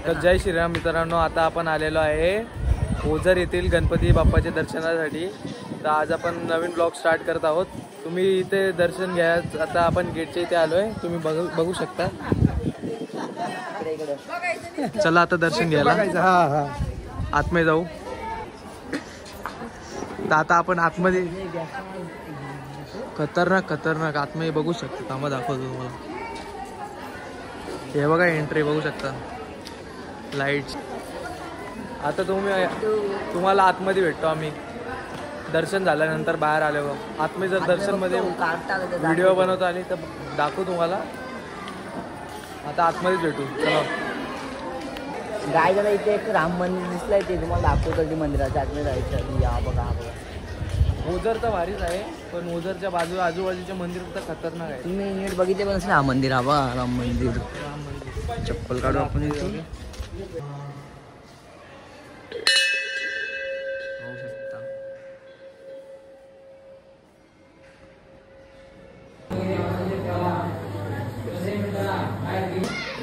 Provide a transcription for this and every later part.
तर जय श्रीराम मित्रांनो, आता आपण आलेलो आहे ओझर येथील गणपती बाप्पाच्या दर्शनासाठी. तर आज आपण नवीन ब्लॉग स्टार्ट करत आहोत. तुम्ही इथे दर्शन घ्या. आता आपण गेटच्या इथे आलोय, तुम्ही बघू शकता. चला आता दर्शन घ्यायला आतमध्ये जाऊ. तर आता आपण आतमध्ये खतरनाक आतमध्ये बघू शकता. थांबा दाखवतो तुम्हाला. हे बघा एंट्री बघू शकता, लाईट्स. आता तुम्हाला आतमध्ये भेटतो आम्ही दर्शन झाल्यानंतर. बाहेर आल्यावर आतमध्ये जर दर्शनमध्ये व्हिडिओ बनवतो आणि तर दाखवू तुम्हाला. आता आतमध्येच भेटू. चला गाय जरा इथे एक राम मंदिर दिसलंय, ते तुम्हाला दाखवतो. मंदिराच्या आतमध्ये जायचं. या बघा ओझर तर भारीच आहे, पण ओझरच्या आजूबाजूचे मंदिर तर खतरनाक आहे. तुम्ही नीट बघितले पण हा मंदिर. हा बघा राम मंदिर. चप्पल काढू आपण इथे.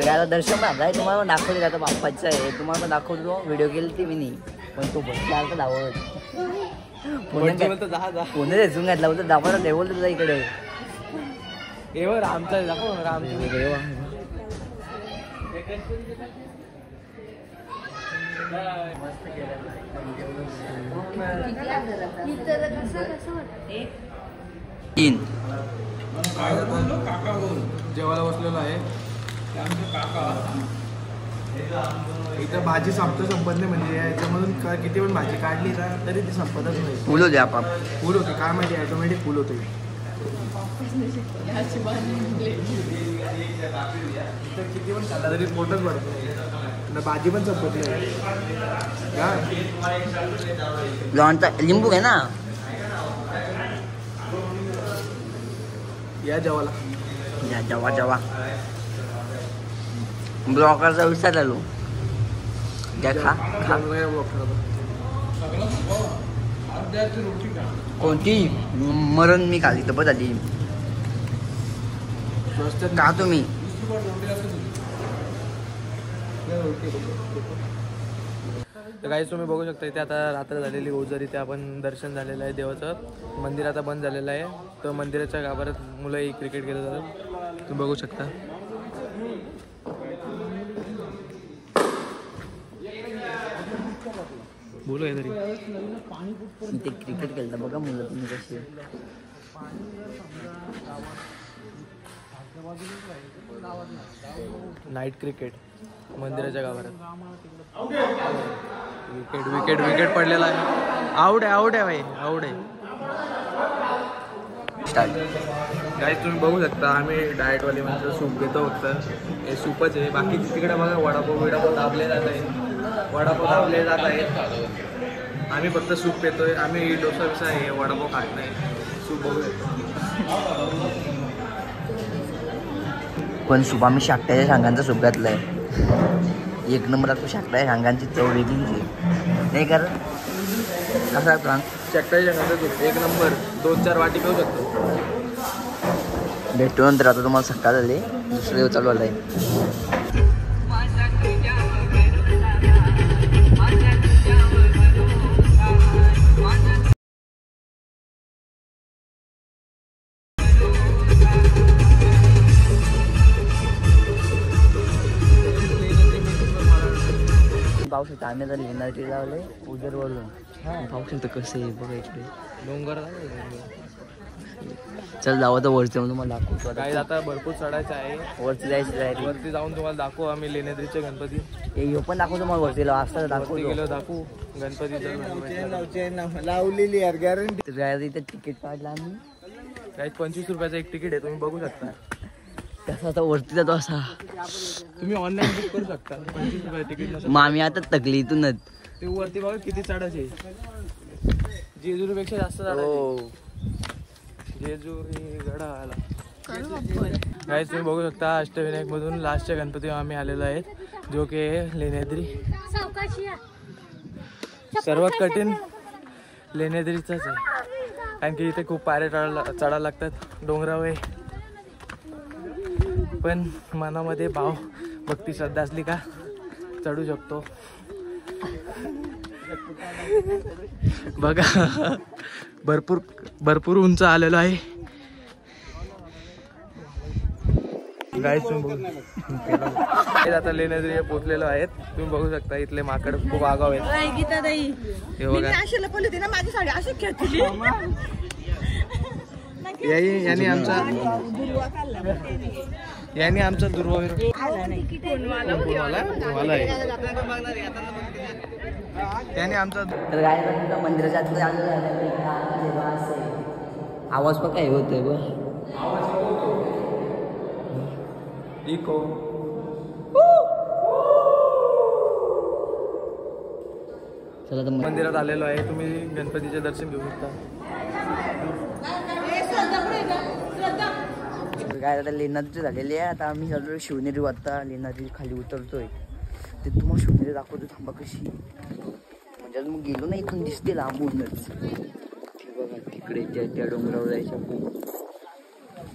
आता दर्शन आहे तुम्हाला दाखवले. आता बाप्पाचं आहे तुम्हाला पण दाखवतो. व्हिडिओ केली ती मी नाही, पण तो बसला तर धावत पुणे रेसून घातला बोलतो. दाखवला लेवल तुझा इकडे रामचा दाखव. राम जेवायला बसलेलो आहे. इथं भाजी संपत नाही. म्हणजे याच्यामधून किती पण भाजी काढली ना तरी ती संपतच नाही. फुल होते आपण. फुल होते काय माहिती, ऑटोमॅटिक फुल होते. किती पण खाल्ला तरी पोटच भरतो. भाजी पण संपत नाही. लिंबू आहे ना. या जेवायला. जेवा ब्लॉकरचा विचार आलो. खा कोणती मरण मी खाली तर बघ आधी का तुम्ही. गाईस तुम्ही बघू शकता इथे आता रात्र झालेली. ओझर इथे आपण दर्शन झालेलं आहे देवाचं. मंदिर आता बंद झालेलं आहे. तर मंदिराच्या गाभाऱ्यात मुलंही क्रिकेट खेळत जातात. तुम्ही बघू शकता. बोलू आहे तरी इथे क्रिकेट खेळता बघा मुलं तुम्ही कशी. नाईट क्रिकेट मंदिराच्या गाभाऱ्यात. विकेट पडलेला आहे. आउट आहे भाई, आउट आहे. गाईस तुम्ही बघू शकता आम्ही डाएटवाले म्हणजे सूप घेतो फक्त. हे सूपच आहे. बाकी तिकडे बघा वडापाव दाबले जात आहेत. आम्ही फक्त सूप पितोय. आम्ही डोसा बिसा आहे, वडापाव खात नाही. सूप बघू शकतो. पण सूप आम्ही शाकट्याच्या शांगांचा सूप घातलाय. एक नंबर असतो शाकट्याच्या शांगांची चव वेगळी नाही. कारण कसा शाकट्याच्या शांगांचा सूप एक नंबर. 2-4 वाटी पिऊ शकतो. भेटू नंतर. आता तुम्हाला सकाळ झाले, दुसरं दिवस चालू आलाय. पाहू शकता आम्ही आता लेनावटी लावले उजरवरून. पाहू शकता कसं आहे बघा इकडे डोंगर. चल जावं तर वरती तुम्हाला दाखवतो. काय आता भरपूर चढायचं आहे. वरती जायचं. वरती जाऊन तुम्हाला दाखवू आम्ही लेण्याद्रीचे गणपती. हे पण दाखवतो मला वरती असं दाखवू गणपतीचं लावलेली यार गॅरंटी. इथे तिकीट काढलं आम्ही. काही 25 रुपयाचं एक तिकीट आहे. तुम्ही बघू शकता. तसा आता वरती जातो असा. तुम्ही ऑनलाईन बुक करू शकता. 25 रुपये तिकीट. मग आम्ही आता तकली इथूनच. ते वरती बघा किती चढायचे. जेजुरीपेक्षा जास्त चढायचे. जेजुरी गडाला. गाईस तुम्ही बघू शकता अष्टविनायक मधून लास्टच्या गणपती आम्ही आलेलो आहेत, जो की लेण्याद्री. सर्वात कठीण लेण्याद्रीचाच आहे, कारण की इथे खूप पायऱ्या चढायला लागतात, डोंगरावर. पण मनामध्ये भाव भक्ती श्रद्धा असली का चढू शकतो. बघा भरपूर भरपूर उंच आलेलो आहे. गाईस तुम्ही आता लेण्याद्री पोचलेलो आहेत. तुम्ही बघू शकता इथले माकड खूप आगाव आहेत. हे बघा यांनी आमचा दुर्वा त्याने आमचा तर काय मंदिराच्या आतमध्ये आलेलं आहे. आवाज पण काय होतोय बघ. इको चला तर मंदिरात आलेलो आहे. तुम्ही गणपतीचे दर्शन घेऊ शकता. काय आता लेण्याद्री झालेली आहे. आता आम्ही चाललो शिवनेरी. आता लेण्याद्री खाली उतरतोय. ते तुम्हाला शिवनेरी दाखवतो थांबा कशी. म्हणजे मग गेलो ना इथून दिसते लांबूनच. ते बघा तिकडे त्या डोंगरावर जायच्या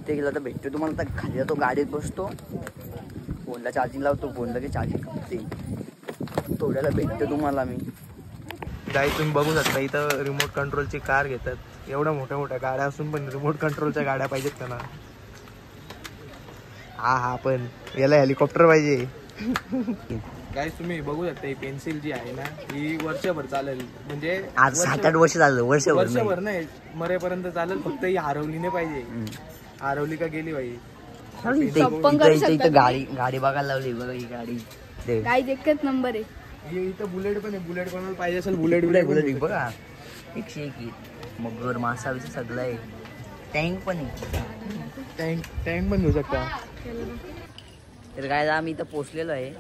ते गेलं तर भेटतो तुम्हाला. आता खाली जातो गाडीत बसतो. फोनला चार्जिंग लावतो. फोनला की चार्जिंग करते. थोड्याला भेटतो तुम्हाला मी. गाईस तुम्ही बघू शकता इथं रिमोट कंट्रोलची कार घेतात. एवढ्या मोठ्या मोठ्या गाड्या असून पण रिमोट कंट्रोलच्या गाड्या पाहिजेत त्यांना. हा पण याला हेलिकॉप्टर पाहिजे. गाईस तुम्ही बघू शकता ही पेन्सिल जी आहे ना ही वर्षभर चालेल. म्हणजे आज 7-8 वर्ष झालं. वर्षभर नाही मरेपर्यंत चालेल. फक्त ही हरवली नाही पाहिजे. हरवली का गेली पाहिजे. इथं गाडी बघायला लावली. बघा ही गाडी एकच नंबर आहे. इथं बुलेट पण आहे. बुलेट कोणाला पाहिजे असेल बुलेट बघा 101 मगर मासा बिसा सगळं आहे. टँक पण आहे. टँक पण घेऊ शकता. तर काय आम्ही इथं पोचलेलो आहे.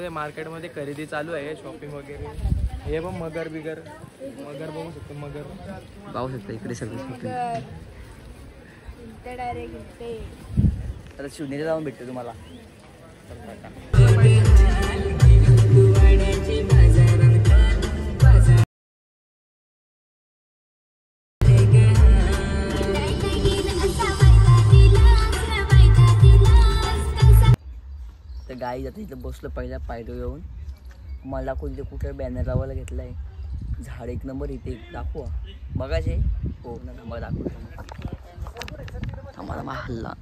मार्केटमध्ये खरेदी चालू आहे. शॉपिंग वगैरे. हे पण मगर बघू शकतो. मगर पाहू शकता इकडे सगळं शॉपिंग. तर शिवनेरी जाऊन भेटतो तुम्हाला. तर गाई आता इथं बसलो पहिल्या पायरो येऊन. मला कोणते कुठे बॅनर लावायला घेतला आहे. झाड एक नंबर इथे दाखवा बघायचे. हो ना थांबा दाखवतो. थांबा हल्ला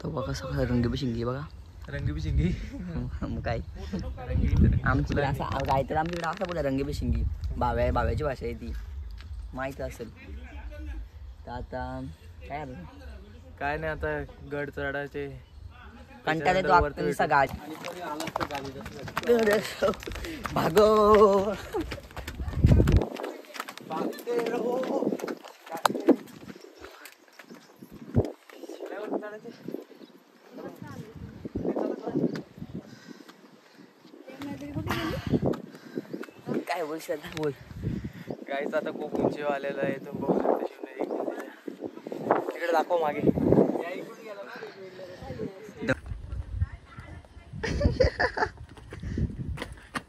तो बघा सगळं रंगीबेशिंगी. बघा रंगीबेशिंगी मग काय आमच्याकडे असं काय तर आमच्याकडे असं बोला रंगीबेशिंगी. बाव्याची भाषा आहे ती माहीत असेल. तर आता काय नाही आता गड चढायचे कंटाळा येतो. आता गाडी भागो काय बोल श्रद्धा बोल. गाईच आता खूप उंची आलेलं आहे. तुम्ही बघू शकता शिवनेरी. तिकडे दाखव मागे.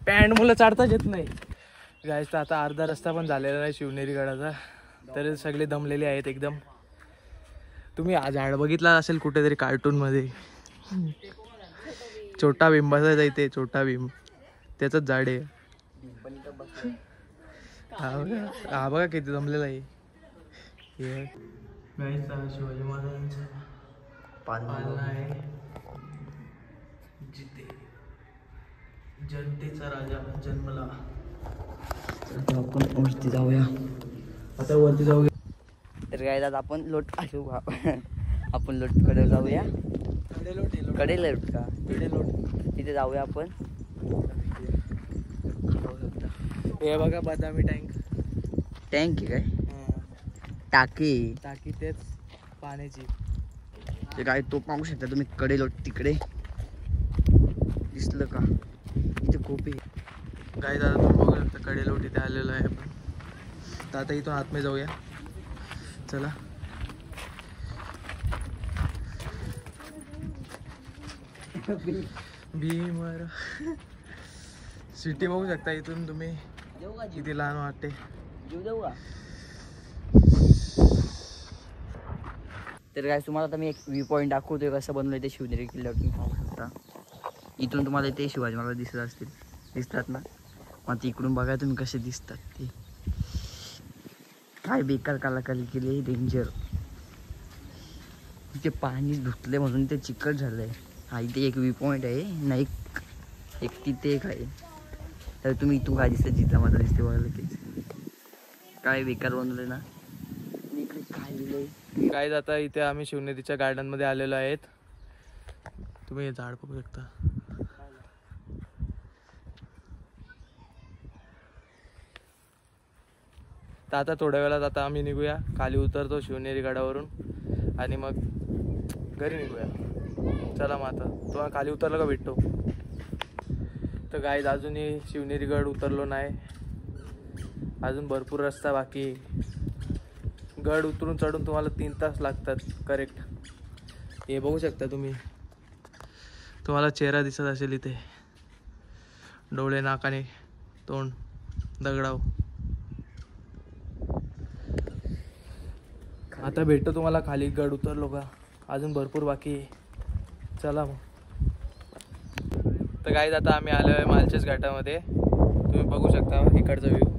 पॅन्ट मुलं चढताच येत नाही. गाईस तर आता अर्धा रस्ता पण झालेला नाही शिवनेरी गडाचा. तर सगळे दमलेले आहेत एकदम. तुम्ही झाड बघितला असेल कुठेतरी कार्टून मध्ये. छोटा भीम बसायचा इथे. छोटा भीम त्याचंच झाड आहे. हा बघा किती दमलेला आहे. शिवाजी महाराजांचा पालना आहे जिथे जनतेचा राजा जन्मला. आपण वरती जाऊया. आता वरती जाऊ. तर काय आपण आपण लोटकडे जाऊया. कडे लोट का तिथे जाऊया आपण. हे बघा बदामी टँक आहे काय टाकी तेच पाण्याची. ते काय तो पाहू शकता तुम्ही. कडे लोट तिकडे दिसलं का. इथे खूप आहे. काय दादा तुम्ही बघू शकता कडे लोट इथे आलेलो आहे आपण. तर आता इथून आतमध्ये जाऊया. चला भीमर सिटी बघू शकता इथून तुम्ही. किती लहान वाटते. तर काय तुम्हाला आता मी एक व्ह्यू पॉईंट दाखवतोय कसं बनवलंय ते शिवनेरी किल्ल्यावर. तुम्ही पाहू शकता इथून तुम्हाला ते शिवाजी महाराज दिसतात ना, मग ते इकडून बघा तुम्ही कसे दिसतात ते. काय बेकार कलाकारी केली, डेंजर. ते पाणी धुतले म्हणून ते चिकट झालंय. हा इथे एक व्ह्यू पॉईंट आहे ना, एक तिथे एक आहे. तर तुम्ही इथून काय दिसतं, जिजामाता दिसते बघा लगेच. काय बेकार बनवलंय ना. इकडे काय लिहिलंय काय आता इथे आम्ही शिवनेरीच्या गार्डन मध्ये आलेलो आहेत. तुम्ही हे झाड बघू शकता. तर आता थोड्या वेळात आता आम्ही निघूया, खाली उतरतो शिवनेरी गडावरून आणि मग घरी निघूया. चला मग आता तुम्हाला खाली उतरलं का भेटतो. तर गाईज अजूनही शिवनेरी गड उतरलो नाही, अजून भरपूर रस्ता बाकी. गड उतरून चढून तुम्हाला 3 तास लागतात करेक्ट. हे बघू शकता तुम्ही, तुम्हाला चेहरा दिसत असेल इथे, डोळे, नाकाने, तोंड, दगडाव. आता भेटतो तुम्हाला खाली, गड उतरलो का, अजून भरपूर बाकी. चला मग. तर गाईज आता आम्ही आलो आहे मालचेस घाटामध्ये. तुम्ही बघू शकता इकडचा व्ह्यू.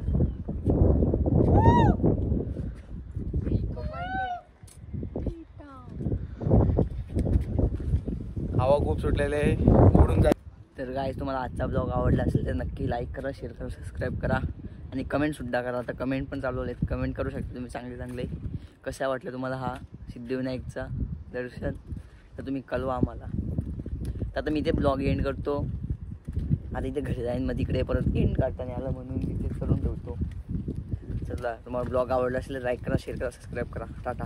हवा खूप सुटलेली आहे, उडून जाय. तर गाईज तुम्हाला आजचा ब्लॉग आवडला असेल तर नक्की लाईक करा, शेअर करा, सबस्क्राईब करा आणि कमेंटसुद्धा करा. आता कमेंट पण चालू आहेत, कमेंट करू शकता तुम्ही चांगले. कशा वाटलं तुम्हाला हा सिद्धिविनायकचा दर्शन, तर तुम्ही कळवा आम्हाला. तर आता मी इथे ब्लॉग एंड करतो. आता इथे घरी जाईन, मग तिकडे परत एंड काढता नाही आलं म्हणून तिथे करून ठेवतो. चला, तुम्हाला ब्लॉग आवडला असेल तर लाईक करा, शेअर करा, सबस्क्राईब करा. टाटा.